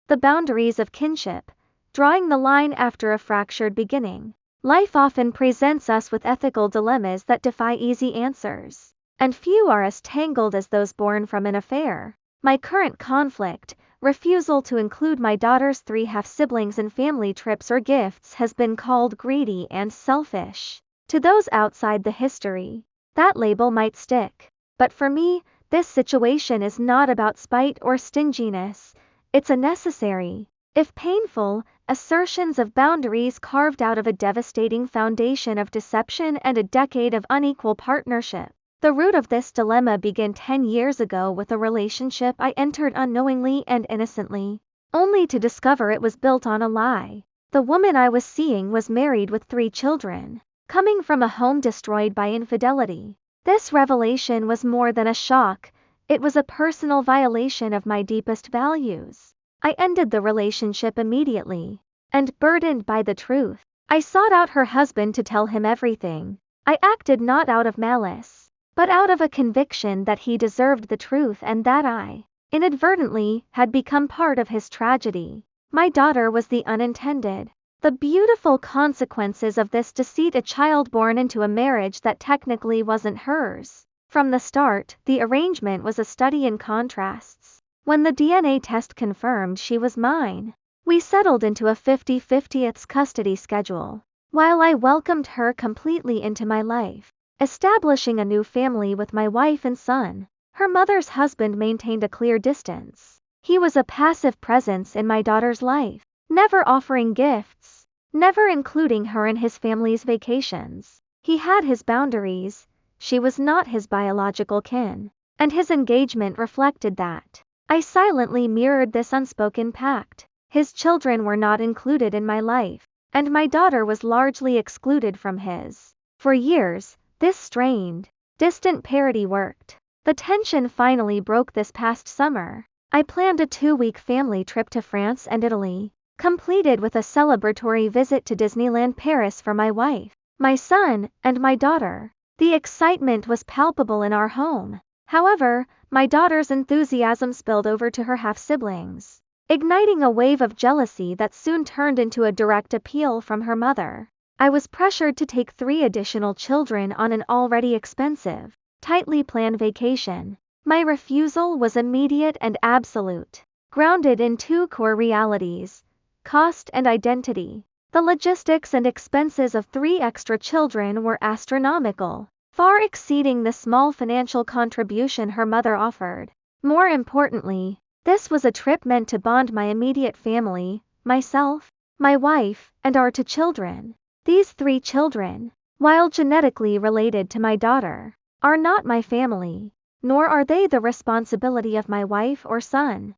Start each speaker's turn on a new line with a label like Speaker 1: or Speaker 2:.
Speaker 1: the boundaries of kinship, drawing the line after a fractured beginning. Life often presents us with ethical dilemmas that defy easy answers, and few are as tangled as those born from an affair. My current conflict, refusal to include my daughter's 3 half-siblings in family trips or gifts, has been called greedy and selfish. To those outside the history, that label might stick. But for me, this situation is not about spite or stinginess, it's a necessary, if painful, assertions of boundaries carved out of a devastating foundation of deception and a decade of unequal partnership. The root of this dilemma began 10 years ago with a relationship I entered unknowingly and innocently, only to discover it was built on a lie. The woman I was seeing was married with 3 children, coming from a home destroyed by infidelity. This revelation was more than a shock, it was a personal violation of my deepest values. I ended the relationship immediately, and burdened by the truth, I sought out her husband to tell him everything. I acted not out of malice, but out of a conviction that he deserved the truth and that I, inadvertently, had become part of his tragedy. My daughter was the unintended, the beautiful consequences of this deceit, a child born into a marriage that technically wasn't hers. From the start, the arrangement was a study in contrasts. When the DNA test confirmed she was mine, we settled into a 50-50 custody schedule, while I welcomed her completely into my life, establishing a new family with my wife and son. Her mother's husband maintained a clear distance. He was a passive presence in my daughter's life, never offering gifts, never including her in his family's vacations. He had his boundaries, she was not his biological kin, and his engagement reflected that. I silently mirrored this unspoken pact. His children were not included in my life, and my daughter was largely excluded from his. For years, this strained, distant parity worked. The tension finally broke this past summer. I planned a 2-week family trip to France and Italy, completed with a celebratory visit to Disneyland Paris for my wife, my son, and my daughter. The excitement was palpable in our home. However, my daughter's enthusiasm spilled over to her half-siblings, igniting a wave of jealousy that soon turned into a direct appeal from her mother. I was pressured to take 3 additional children on an already expensive, tightly planned vacation. My refusal was immediate and absolute, grounded in 2 core realities: cost and identity. The logistics and expenses of 3 extra children were astronomical, far exceeding the small financial contribution her mother offered. More importantly, this was a trip meant to bond my immediate family, myself, my wife, and our 2 children. These 3 children, while genetically related to my daughter, are not my family, nor are they the responsibility of my wife or son.